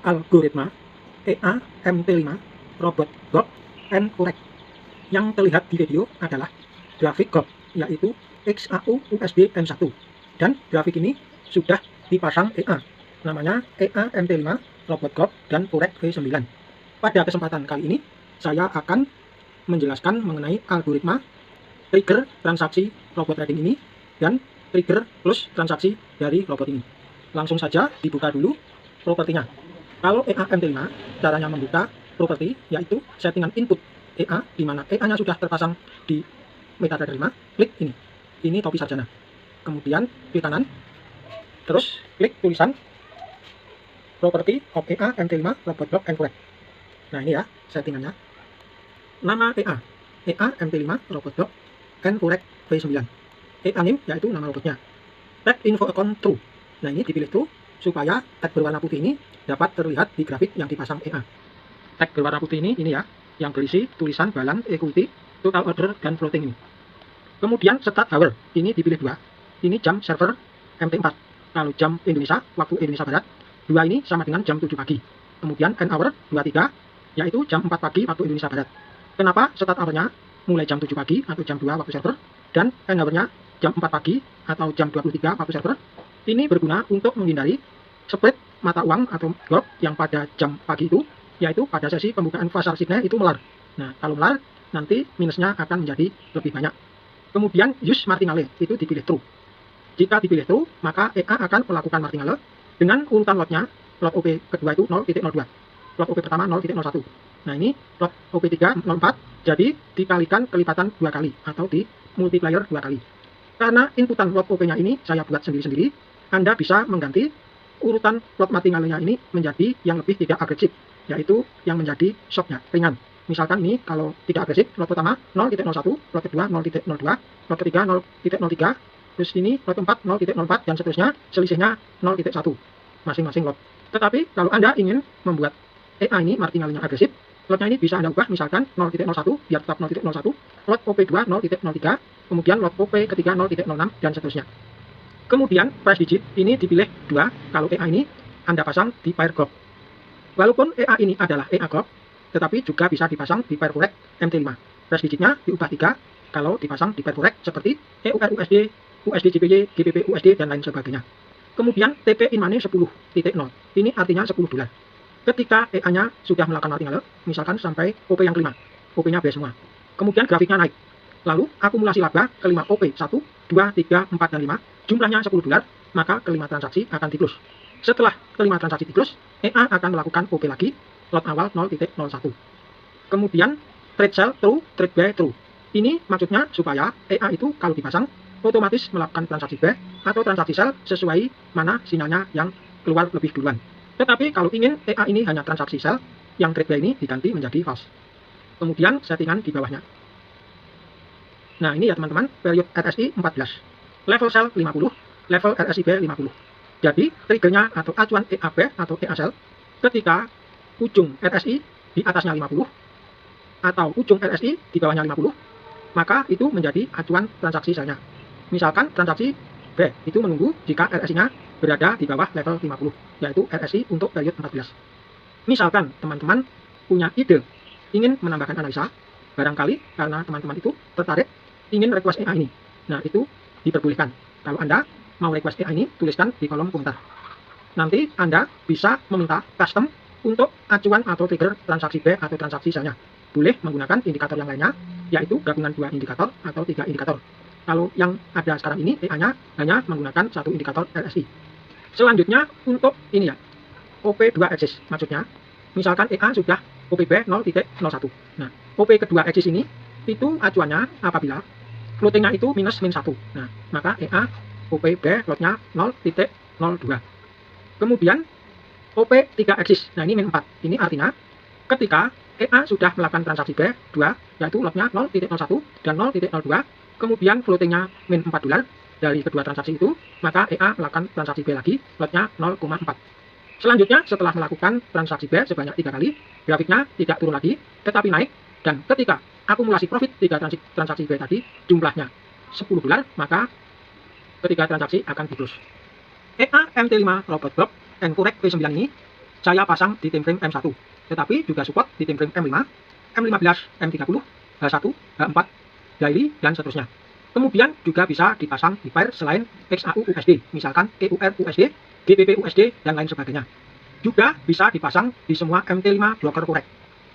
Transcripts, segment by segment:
Algoritma EA-MT5 Robot GOP and Correct. Yang terlihat di video adalah grafik GOP, yaitu XAU USB M1, dan grafik ini sudah dipasang EA, namanya EA-MT5 Robot GOP dan Correct V9. Pada kesempatan kali ini saya akan menjelaskan mengenai algoritma trigger transaksi robot trading ini dan trigger close transaksi dari robot ini. Langsung saja dibuka dulu propertinya. Kalau EA-MT5, caranya membuka properti yaitu settingan input EA, di mana EA-nya sudah terpasang di MetaTrader 5, klik ini. Ini topi sarjana. Kemudian klik kanan, terus klik tulisan property of EA-MT5 Robot GOP and Correct. Nah ini ya settingannya. Nama EA-MT5 Robot GOP and Correct V9. EA name yaitu nama robotnya. Tag info account true. Nah ini dipilih true supaya tag berwarna putih ini dapat terlihat di grafik yang dipasang EA. Tag berwarna putih ini ya, yang berisi tulisan balance, equity, total order, dan floating ini. Kemudian start hour, ini dipilih 2. Ini jam server MT4. Kalau jam Indonesia, waktu Indonesia Barat, 2 ini sama dengan jam 7 pagi. Kemudian end hour 23, yaitu jam 4 pagi waktu Indonesia Barat. Kenapa start hour-nya mulai jam 7 pagi atau jam 2 waktu server, dan end hour-nya jam 4 pagi atau jam 23 waktu server? Ini berguna untuk menghindari spread mata uang atau GOP yang pada jam pagi itu, yaitu pada sesi pembukaan pasar Sydney itu melar. Nah, kalau melar, nanti minusnya akan menjadi lebih banyak. Kemudian use martingale, itu dipilih true. Jika dipilih true, maka EA akan melakukan martingale dengan urutan lotnya. Lot OP kedua itu 0.02, lot OP pertama 0.01. Nah ini lot OP3 0.4, jadi dikalikan kelipatan 2 kali atau di multiplier 2 kali. Karena inputan lot OP-nya ini saya buat sendiri-sendiri, Anda bisa mengganti urutan lot martingale-nya ini menjadi yang lebih tidak agresif, yaitu yang menjadi shock-nya ringan. Misalkan ini kalau tidak agresif, lot pertama 0.01, lot kedua 0.02, lot ketiga 0.03, terus ini lot keempat 0.04, dan seterusnya, selisihnya 0.1 masing-masing lot. Tetapi kalau Anda ingin membuat EA ini martingale-nya agresif, lotnya ini bisa Anda ubah, misalkan 0.01 biar tetap 0.01, lot OP2 0.03, kemudian lot OP ketiga 0.06, dan seterusnya. Kemudian price digit ini dipilih 2 kalau EA ini Anda pasang di pair GOP. Walaupun EA ini adalah EA GOP, tetapi juga bisa dipasang di pair Correct MT5. Price digitnya diubah 3 kalau dipasang di pair Correct seperti EUR USD, USD JPY, GBP USD, dan lain sebagainya. Kemudian TP in money 10.0. Ini artinya $10. Ketika EA-nya sudah melakukan martingale, misalkan sampai OP yang kelima, OP-nya B semua. Kemudian grafiknya naik. Lalu akumulasi laba kelima OP 1, 2, 3, 4, dan 5, jumlahnya $10, maka kelima transaksi akan di-close. Setelah kelima transaksi di-close, EA akan melakukan OP lagi, lot awal 0.01. Kemudian trade sell true, trade buy true. Ini maksudnya supaya EA itu kalau dipasang, otomatis melakukan transaksi buy atau transaksi sell sesuai mana sinyalnya yang keluar lebih duluan. Tetapi kalau ingin EA ini hanya transaksi sell, yang trade buy ini diganti menjadi false. Kemudian settingan di bawahnya. Nah ini ya teman-teman, period RSI 14, level sell 50, level RSI B 50. Jadi triggernya atau acuan EA B atau EA sell ketika ujung RSI di atasnya 50 atau ujung RSI di bawahnya 50, maka itu menjadi acuan transaksi sellnya. Misalkan transaksi B itu menunggu jika RSI-nya berada di bawah level 50, yaitu RSI untuk period 14. Misalkan teman-teman punya ide ingin menambahkan analisa, barangkali karena teman-teman itu tertarik ingin request EA ini. Nah itu diperbolehkan. Kalau Anda mau request EA ini, tuliskan di kolom komentar. Nanti Anda bisa meminta custom untuk acuan atau trigger transaksi B atau transaksi sellnya. Boleh menggunakan indikator yang lainnya, yaitu gabungan 2 indikator atau 3 indikator. Kalau yang ada sekarang ini, EA-nya hanya menggunakan 1 indikator RSI. Selanjutnya untuk ini ya, OP2 axis, maksudnya misalkan EA sudah OPB 0.01. Nah, OP kedua axis ini itu acuannya apabila floatingnya itu minus min 1. Nah, maka EA OPB lotnya 0.02. Kemudian OP3 axis, nah ini min 4. Ini artinya ketika EA sudah melakukan transaksi B2, yaitu lotnya 0.01 dan 0.02, kemudian floatingnya min $4 dari kedua transaksi itu, maka EA melakukan transaksi B lagi, lotnya 0,4. Selanjutnya, setelah melakukan transaksi B sebanyak 3 kali, grafiknya tidak turun lagi, tetapi naik, dan ketika akumulasi profit 3 transaksi B tadi, jumlahnya $10, maka ketiga transaksi akan di-close. EA-MT5 Robot GOP and Correct V9 ini saya pasang di time frame M1, tetapi juga support di time frame M5, M15, M30, H1, H4, daily, dan seterusnya. Kemudian juga bisa dipasang di pair selain XAU USD, misalkan EUR USD, GBP USD, dan lain sebagainya. Juga bisa dipasang di semua MT5 blocker korek.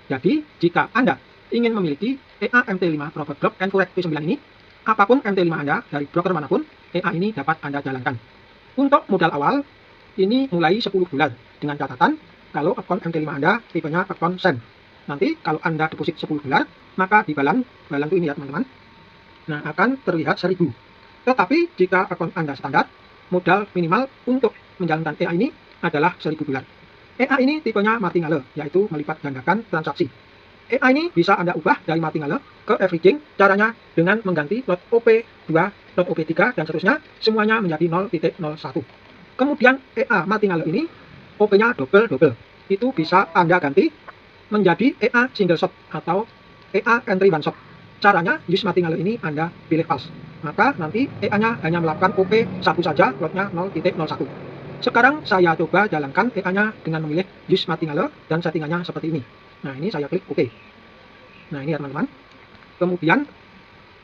Jadi, jika Anda ingin memiliki EA MT5 Robot Block and Korek P9 ini, apapun MT5 Anda dari broker manapun, EA ini dapat Anda jalankan. Untuk modal awal, ini mulai 10 dolar, dengan catatan kalau akun MT5 Anda tipenya akun SEN. Nanti kalau Anda deposit 10 dolar, maka di balan itu ini ya teman-teman. Nah, akan terlihat 1000. Tetapi jika akun Anda standar, modal minimal untuk menjalankan EA ini adalah 1000 dolar. EA ini tipenya martingale, yaitu melipat gandakan transaksi. EA ini bisa Anda ubah dari martingale ke averaging, caranya dengan mengganti lot OP2, lot OP3, dan seterusnya, semuanya menjadi 0.01. Kemudian EA martingale ini, OP-nya double. Itu bisa Anda ganti menjadi EA single shot atau EA entry one shot. Caranya, use martingale ini Anda pilih false. Maka nanti EA-nya hanya melakukan OP1 saja, lotnya 0.01. Sekarang saya coba jalankan EA-nya dengan memilih use martingale dan settingannya seperti ini. Nah, ini saya klik OK. Nah, ini ya teman-teman. Kemudian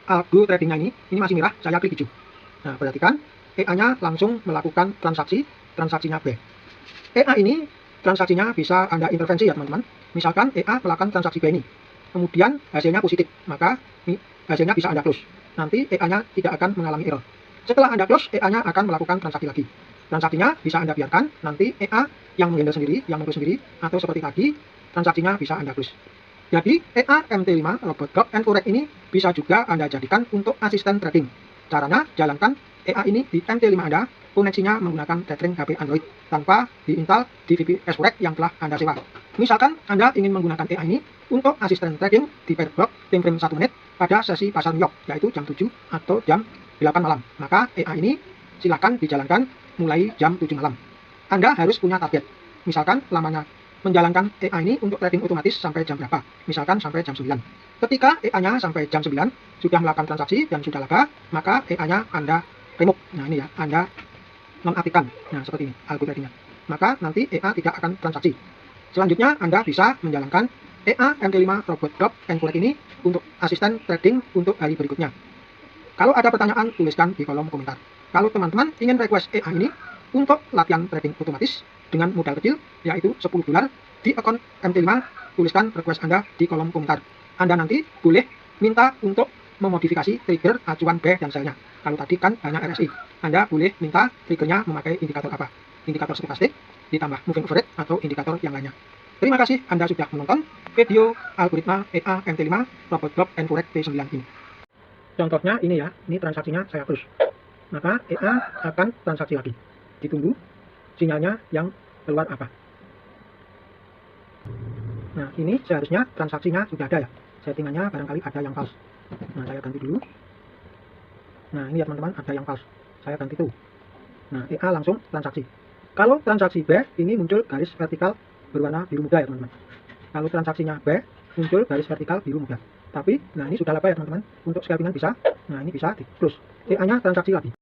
algo tradingnya ini masih merah, saya klik hijau. Nah, perhatikan EA-nya langsung melakukan transaksinya B. EA ini transaksinya bisa Anda intervensi ya teman-teman. Misalkan EA melakukan transaksi B ini, kemudian hasilnya positif, maka hasilnya bisa Anda close. Nanti EA-nya tidak akan mengalami error. Setelah Anda close, EA-nya akan melakukan transaksi lagi. Transaksinya bisa Anda biarkan, nanti EA yang menghandle sendiri, yang mengurus sendiri, atau seperti tadi, transaksinya bisa Anda close. Jadi, EA MT5 Robot Block and Korek ini bisa juga Anda jadikan untuk asisten trading. Caranya, jalankan EA ini di MT5 Anda, koneksinya menggunakan tethering HP Android, tanpa diinstal di VPS Korek yang telah Anda sewa. Misalkan Anda ingin menggunakan EA ini untuk asisten trading di pair block time frame 1 menit pada sesi pasar New York, yaitu jam 7 atau jam 8 malam. Maka EA ini silahkan dijalankan mulai jam 7 malam. Anda harus punya target. Misalkan lamanya menjalankan EA ini untuk trading otomatis sampai jam berapa? Misalkan sampai jam 9. Ketika EA-nya sampai jam 9 sudah melakukan transaksi dan sudah laba, maka EA-nya Anda remove. Nah, ini ya, Anda nonaktifkan. Nah, seperti ini algo tradingnya. Maka nanti EA tidak akan transaksi. Selanjutnya, Anda bisa menjalankan EA MT5 Robot Block and Korek ini untuk asisten trading untuk hari berikutnya. Kalau ada pertanyaan, tuliskan di kolom komentar. Kalau teman-teman ingin request EA ini untuk latihan trading otomatis dengan modal kecil, yaitu 10 dolar di akun MT5, tuliskan request Anda di kolom komentar. Anda nanti boleh minta untuk memodifikasi trigger acuan buy dan sell-nya. Kalau tadi kan hanya RSI, Anda boleh minta triggernya memakai indikator apa? Indikator stokastik, ditambah moving average, atau indikator yang lainnya. Terima kasih Anda sudah menonton video algoritma EA MT5 Robot Block and Korek P9 ini. Contohnya ini ya, ini transaksinya saya close. Maka EA akan transaksi lagi. Ditunggu sinyalnya yang keluar apa. Nah, ini seharusnya transaksinya sudah ada ya. Settingannya barangkali ada yang false. Nah, saya ganti dulu. Nah, ini ya teman-teman, ada yang false. Saya ganti tuh. Nah, EA langsung transaksi. Kalau transaksi B, ini muncul garis vertikal berwarna biru muda ya teman-teman. Kalau transaksinya B, muncul garis vertikal biru muda. Tapi, nah ini sudah laba ya teman-teman. Untuk scalpingan bisa. Nah, ini bisa di close. EA-nya transaksi lagi.